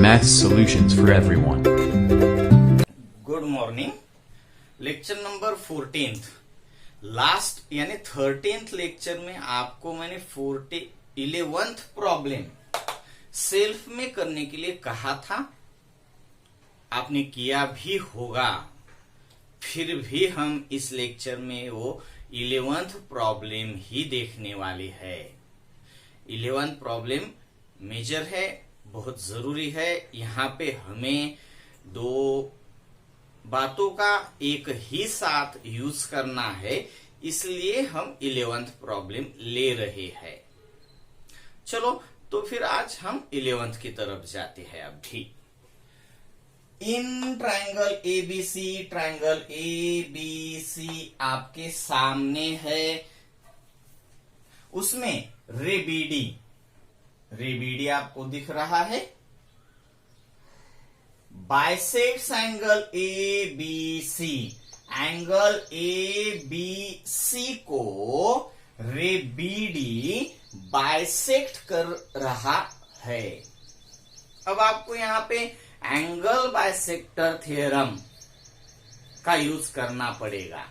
Math solutions for everyone. Good morning. Lecture number 14th last यानी 13th lecture में आपको मैंने 11th प्रॉब्लम सेल्फ में करने के लिए कहा था। आपने किया भी होगा। फिर भी हम इस लेक्चर में वो 11th प्रॉब्लम ही देखने वाले है। 11th प्रॉब्लम मेजर है, बहुत जरूरी है। यहाँ पे हमें दो बातों का एक ही साथ यूज करना है, इसलिए हम 11th प्रॉब्लम ले रहे हैं। चलो तो फिर आज हम 11th की तरफ जाते हैं। अभी इन ट्रायंगल ट्रायंगल एबीसी आपके सामने है। उसमें रेबीडी आपको दिख रहा है। Bisects angle ABC, angle ABC को रेबीडी बाइसेक्ट कर रहा है। अब आपको यहां पे एंगल बाइसेक्टर थ्योरम का यूज करना पड़ेगा।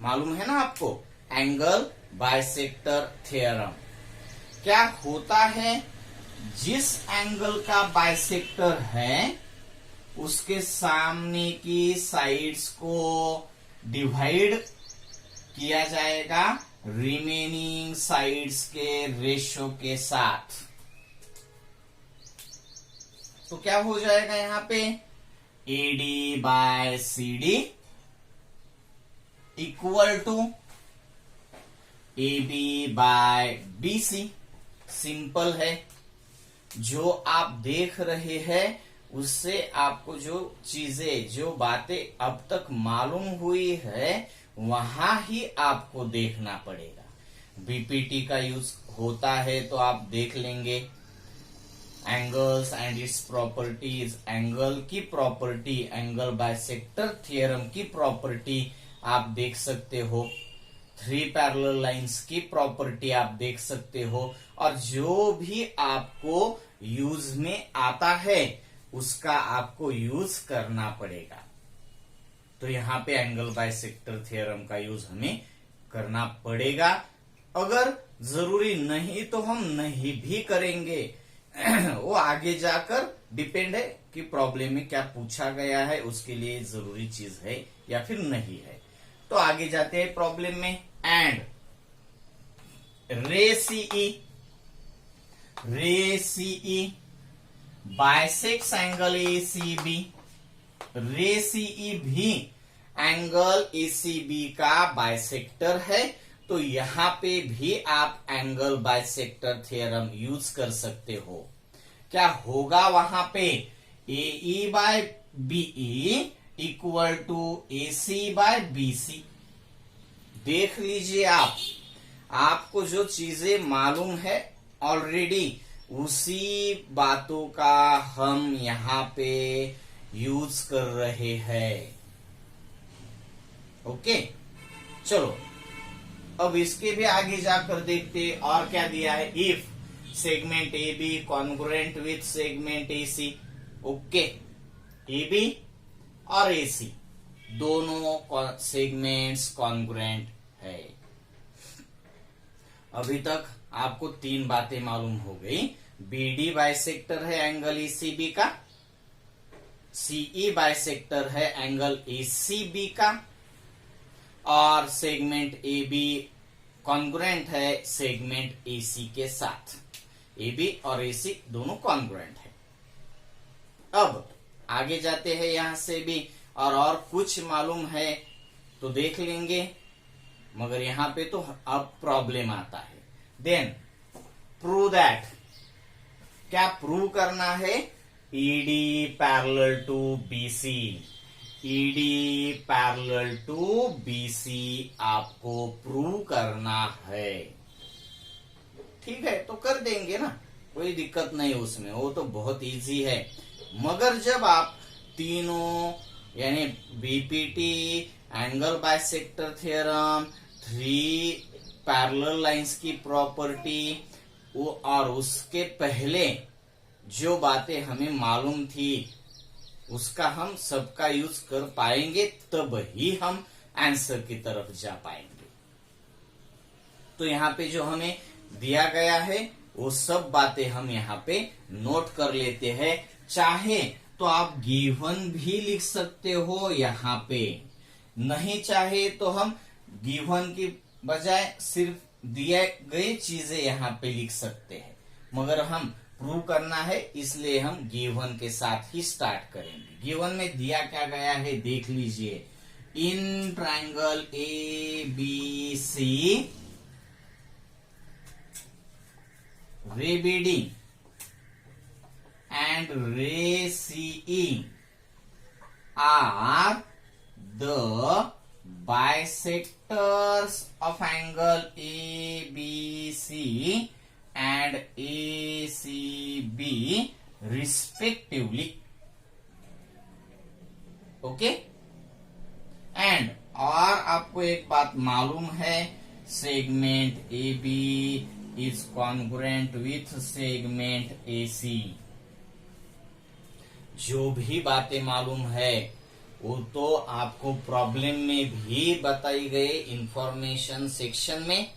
मालूम है ना आपको एंगल बाइसेक्टर थ्योरम क्या होता है? जिस एंगल का बाइसेक्टर है उसके सामने की साइड्स को डिवाइड किया जाएगा रिमेनिंग साइड्स के रेशो के साथ। तो क्या हो जाएगा यहां पे AD by CD equal to AB by BC. Simple है। जो आप देख रहे हैं उससे आपको जो चीजें जो बातें अब तक मालूम हुई है वहां ही आपको देखना पड़ेगा। बीपीटी का यूज होता है तो आप देख लेंगे angles and its properties, angle की प्रॉपर्टी, एंगल बाइसेक्टर थ्योरम की प्रॉपर्टी आप देख सकते हो। 3 पैरेलल लाइंस की प्रॉपर्टी आप देख सकते हो। और जो भी आपको यूज में आता है उसका आपको यूज करना पड़ेगा। तो यहां पे एंगल बाइसेक्टर थ्योरम का यूज हमें करना पड़ेगा। अगर जरूरी नहीं तो हम नहीं भी करेंगे। वो आगे जाकर डिपेंड है कि प्रॉब्लम में क्या पूछा गया है, उसके लिए जरूरी चीज है या फिर नहीं है। तो आगे जाते हैं प्रॉब्लम में। एंड रे सीई बाइसेक्ट्स एंगल एसीबी। रे सीई भी एंगल एसीबी का बाइसेक्टर है। तो यहां पे भी आप एंगल बाइसेक्टर थ्योरम यूज कर सकते हो। क्या होगा वहां पे AE by BE equal to AC by BC. देख लीजिए आपको जो चीजें मालूम है ऑलरेडी उसी बातों का हम यहाँ पे यूज कर रहे हैं। ओके चलो अब इसके भी आगे जाकर देखते और क्या दिया है। If segment A B congruent with segment A C. Okay A B और ए सी दोनों सेगमेंट्स कॉन्ग्रुएंट है। अभी तक आपको 3 बातें मालूम हो गई। बीडी बाइसेक्टर है एंगल एसीबी का, सीई बाइसेक्टर है एंगल एसीबी का, और सेगमेंट ए बी कॉन्ग्रुएंट है सेगमेंट एसी के साथ। ए बी और एसी दोनों कॉन्ग्रुएंट है। अब आगे जाते हैं यहां से भी और कुछ मालूम है तो देख लेंगे, मगर यहां पे तो अब प्रॉब्लम आता है। देन प्रूव दैट, क्या प्रूव करना है? ED parallel to BC. ED parallel to BC आपको प्रूव करना है। ठीक है तो कर देंगे ना, कोई दिक्कत नहीं उसमें, वो तो बहुत इजी है। मगर जब आप तीनों यानी BPT, angle bisector theorem, 3 parallel lines की प्रॉपर्टी और उसके पहले जो बातें हमें मालूम थी उसका हम सबका यूज कर पाएंगे, तब ही हम आंसर की तरफ जा पाएंगे। तो यहाँ पे जो हमें दिया गया है वो सब बातें हम यहाँ पे नोट कर लेते हैं। चाहे तो आप गिवन भी लिख सकते हो यहाँ पे, नहीं चाहे तो हम गिवन की बजाय सिर्फ दिए गए चीजें यहाँ पे लिख सकते हैं, मगर हम प्रूव करना है इसलिए हम गिवन के साथ ही स्टार्ट करेंगे। गिवन में दिया क्या गया है देख लीजिए। In triangle A B C ray B D and ray CE are the bisectors of angle ABC and ACB respectively. Okay? And और आपको एक बात मालूम है, segment AB is congruent with segment AC। जो भी बातें मालूम है वो तो आपको प्रॉब्लम में भी बताई गए, इंफॉर्मेशन सेक्शन में,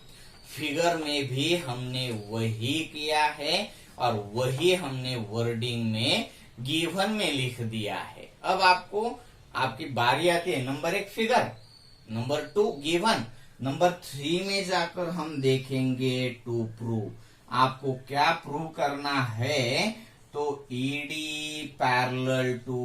फिगर में भी हमने वही किया है और वही हमने वर्डिंग में गिवन में लिख दिया है। अब आपको आपकी बारी आती है number 1 figure, number 2 given, number 3 में जाकर हम देखेंगे टू प्रूव। आपको क्या प्रूव करना है, तो ईडी पैरेलल टू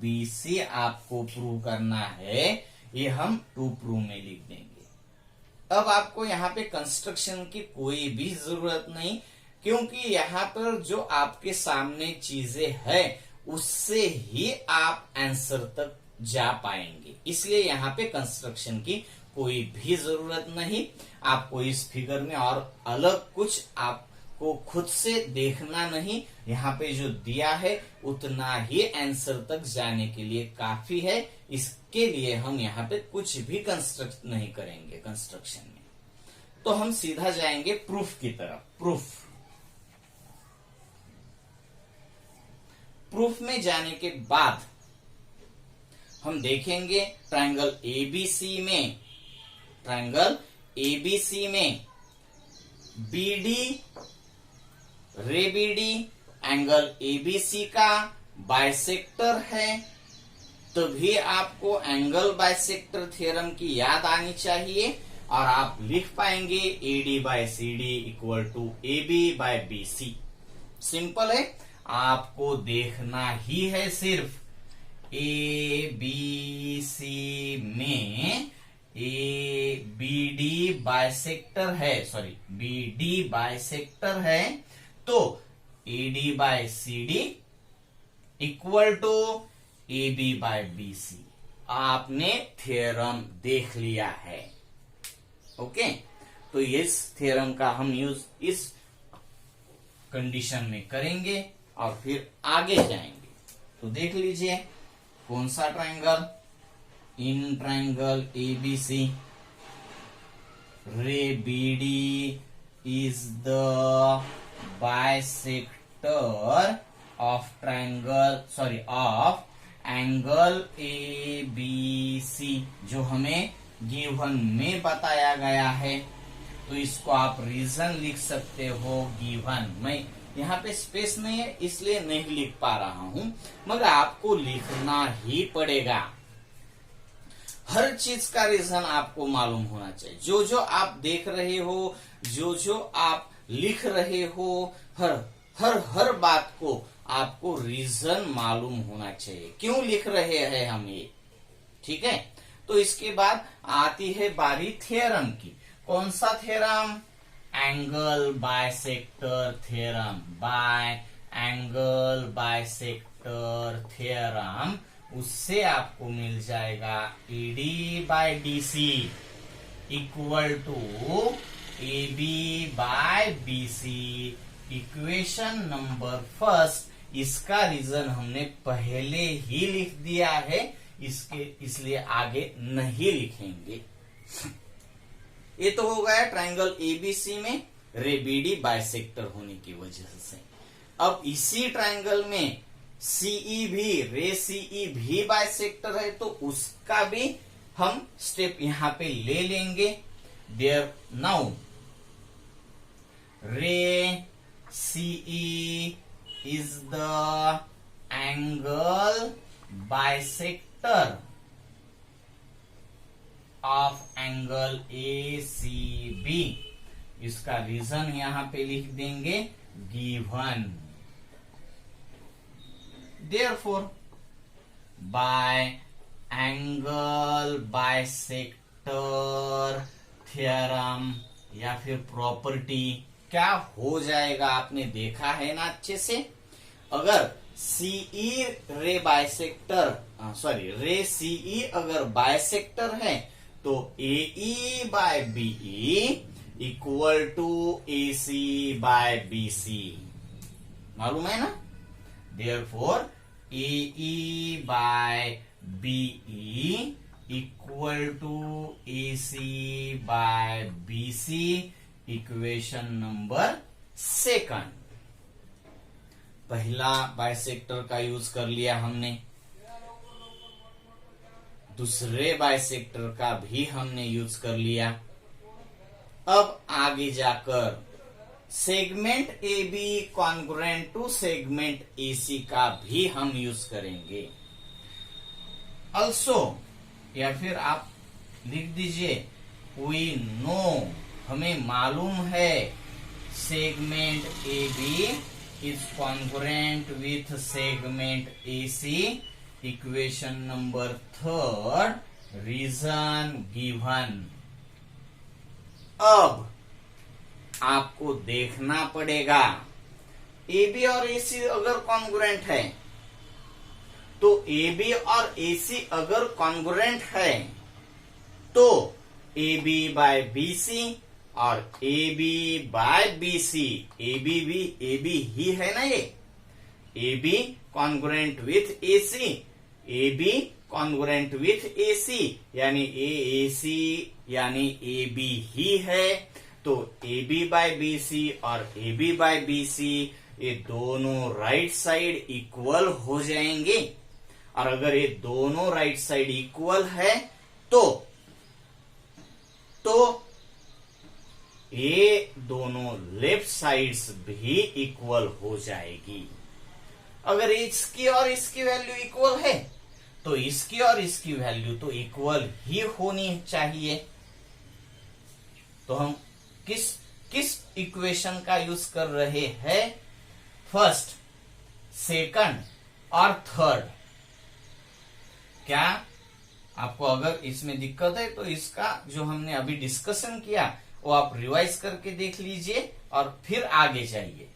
बीसी आपको प्रूव करना है, ये हम टू प्रूव में लिख देंगे। अब आपको यहाँ पे कंस्ट्रक्शन की कोई भी जरूरत नहीं, क्योंकि यहाँ पर जो आपके सामने चीजें है उससे ही आप आंसर तक जा पाएंगे, इसलिए यहाँ पे कंस्ट्रक्शन की कोई भी जरूरत नहीं। आपको इस फिगर में और अलग कुछ आपको खुद से देखना नहीं, यहाँ पे जो दिया है उतना ही आंसर तक जाने के लिए काफी है। इसके लिए हम यहाँ पे कुछ भी कंस्ट्रक्ट नहीं करेंगे कंस्ट्रक्शन में, तो हम सीधा जाएंगे प्रूफ की तरफ। प्रूफ में जाने के बाद हम देखेंगे ट्रायंगल एबीसी में बीडी रे बीडी एंगल एबीसी का बाइसेक्टर है, तभी आपको एंगल बाइसेक्टर थ्योरम की याद आनी चाहिए और आप लिख पाएंगे AD by C D equal to A B by B C. Simple है, आपको देखना ही है सिर्फ ए बी सी में ए बी डी बाइसेक्टर है, सॉरी बी डी बाइसेक्टर है, तो A D by C D equal to A B by B C. आपने थ्योरम देख लिया है। ओके, तो इस थ्योरम का हम यूज इस कंडीशन में करेंगे और फिर आगे जाएंगे। तो देख लीजिए कौन सा triangle, in triangle ABC ray B D is the bisector of triangle of angle A B C, जो हमें गिवन में बताया गया है। तो इसको आप रीजन लिख सकते हो गिवन। मैं यहाँ पे स्पेस नहीं है इसलिए नहीं लिख पा रहा हूं, मगर आपको लिखना ही पड़ेगा। हर चीज का रीजन आपको मालूम होना चाहिए। जो जो आप देख रहे हो, जो जो आप लिख रहे हो, हर बात को आपको रीजन मालूम होना चाहिए, क्यों लिख रहे हैं हम ये। ठीक है, तो इसके बाद आती है बारी थ्योरम की। कौन सा theorem? Angle bisector theorem. Angle bisector theorem, उससे आपको मिल जाएगा ED by DC equal to A B by B C. Equation number first, इसका रीजन हमने पहले ही लिख दिया है, इसलिए आगे नहीं लिखेंगे। ये तो हो गया ट्रायंगल एबीसी में रे बी डी बाइसेक्टर होने की वजह से। अब इसी ट्रायंगल में सीई भी, रे सीई भी बाइसेक्टर है, तो उसका भी हम स्टेप यहां पे ले लेंगे। There now ray CE is the angle bisector of angle ACB। इसका रीजन यहां पे लिख देंगे given. Therefore, by angle bisector theorem या फिर प्रॉपर्टी क्या हो जाएगा, आपने देखा है ना अच्छे से। अगर सीई रे बाइसेक्टर, रे सीई अगर बाइसेक्टर है तो AE by BE equal to AC by BC, मालूम है ना। Therefore, AE by BE equal to AC by BC, equation number second. पहला बाइसेक्टर का यूज कर लिया हमने, दूसरे बाइसेक्टर का भी हमने यूज कर लिया। अब आगे जाकर segment AB congruent to segment AC का भी हम यूज करेंगे। ऑल्सो, या फिर आप लिख दीजिए वी नो, हमें मालूम है segment AB is congruent with segment AC, equation number third, reason given. अब आपको देखना पड़ेगा AB और AC अगर कॉन्ग्रुएंट है तो AB और AC अगर कॉन्ग्रुएंट है तो AB बाय BC और AB बाय BC, AB ही है ना ये, AB congruent with AC, AB congruent with AC, यानी AAC यानी AB ही है। तो AB बाय BC और AB बाय BC ये दोनों राइट साइड इक्वल हो जाएंगे, और अगर ये दोनों राइट साइड इक्वल है तो ये दोनों लेफ्ट साइड्स भी इक्वल हो जाएगी। अगर इसकी और इसकी वैल्यू इक्वल है तो इसकी और इसकी वैल्यू तो इक्वल ही होनी चाहिए। तो हम किस इक्वेशन का यूज कर रहे हैं, फर्स्ट, सेकंड और थर्ड। क्या आपको अगर इसमें दिक्कत है तो इसका जो हमने अभी डिस्कशन किया वो आप रिवाइज करके देख लीजिए और फिर आगे जाइए।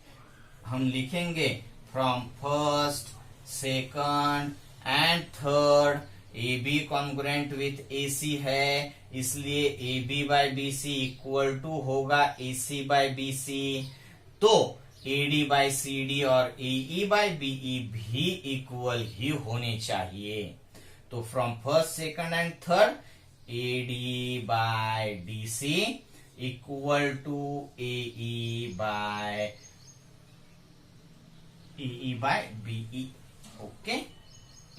हम लिखेंगे from first, second and third, AB congruent with AC है, इसलिए AB by BC equal to होगा AC बाय BC। तो AD बाय CD और AE बाय BE भी इक्वल ही होने चाहिए। तो from first, second and third, AD by DC equal to AE by BE। Okay,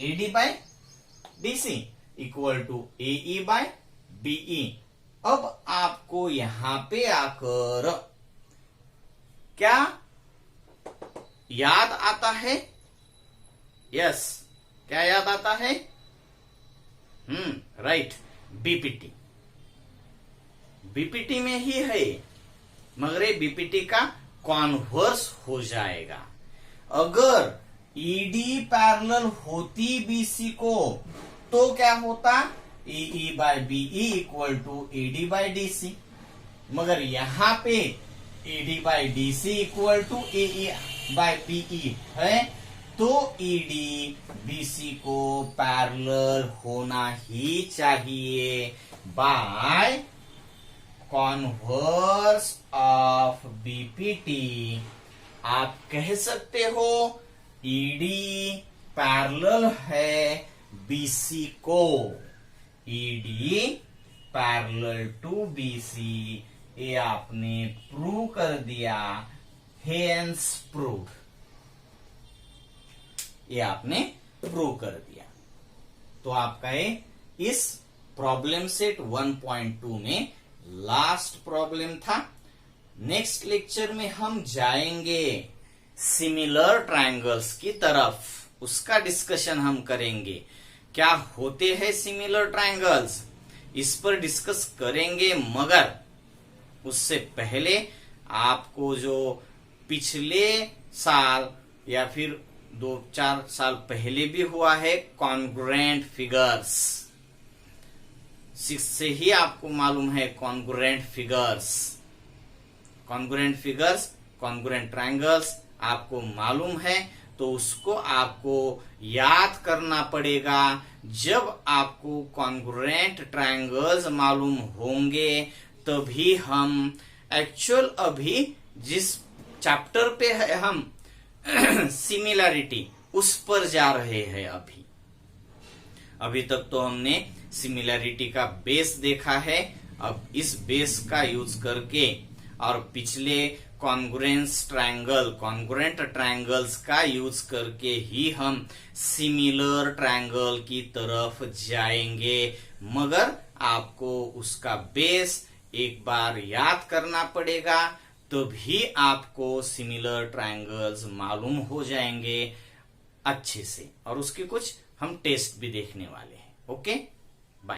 AD by DC equal to AE by BE। अब आपको यहां पे आकर क्या याद आता है? यस, क्या याद आता है? Right, BPT। BPT में ही है, मगर ये BPT का कॉन्वर्स हो जाएगा। अगर ED पैरेलल होती BC को तो क्या होता? AE by BE equal to AD by DC। मगर यहां पे AD by DC equal to AE by BE है, तो ED BC को पैरेलल होना ही चाहिए बाय कॉन्वर्स ऑफ BPT। आप कह सकते हो ED पैरेलल है BC को, ED पैरेलल टू BC, ये आपने प्रूव कर दिया, हेंस प्रूव। ये आपने प्रूव कर दिया। तो आपका ये इस प्रॉब्लम सेट 1.2 में लास्ट प्रॉब्लम था। नेक्स्ट लेक्चर में हम जाएंगे सिमिलर ट्रायंगल्स की तरफ, उसका डिस्कशन हम करेंगे। क्या होते हैं सिमिलर ट्रायंगल्स, इस पर डिस्कस करेंगे, मगर उससे पहले आपको जो पिछले साल या फिर 2-4 साल पहले भी हुआ है कॉन्ग्रुएंट फिगर्स, 6 से ही आपको मालूम है कॉन्ग्रुएंट फिगर्स, कॉन्ग्रुएंट ट्रायंगल्स आपको मालूम है, तो उसको आपको याद करना पड़ेगा। जब आपको कॉन्ग्रुएंट ट्रायंगल्स मालूम होंगे तभी हम एक्चुअल अभी जिस चैप्टर पे है हम सिमिलैरिटी, उस पर जा रहे हैं। अभी तक तो हमने सिमिलैरिटी का बेस देखा है। अब इस बेस का यूज करके और पिछले कॉन्ग्रुएंट ट्रायंगल्स का यूज करके ही हम सिमिलर ट्रायंगल की तरफ जाएंगे, मगर आपको उसका बेस एक बार याद करना पड़ेगा, तभी आपको सिमिलर ट्रायंगल्स मालूम हो जाएंगे अच्छे से। और उसके कुछ हम टेस्ट भी देखने वाले हैं। ओके।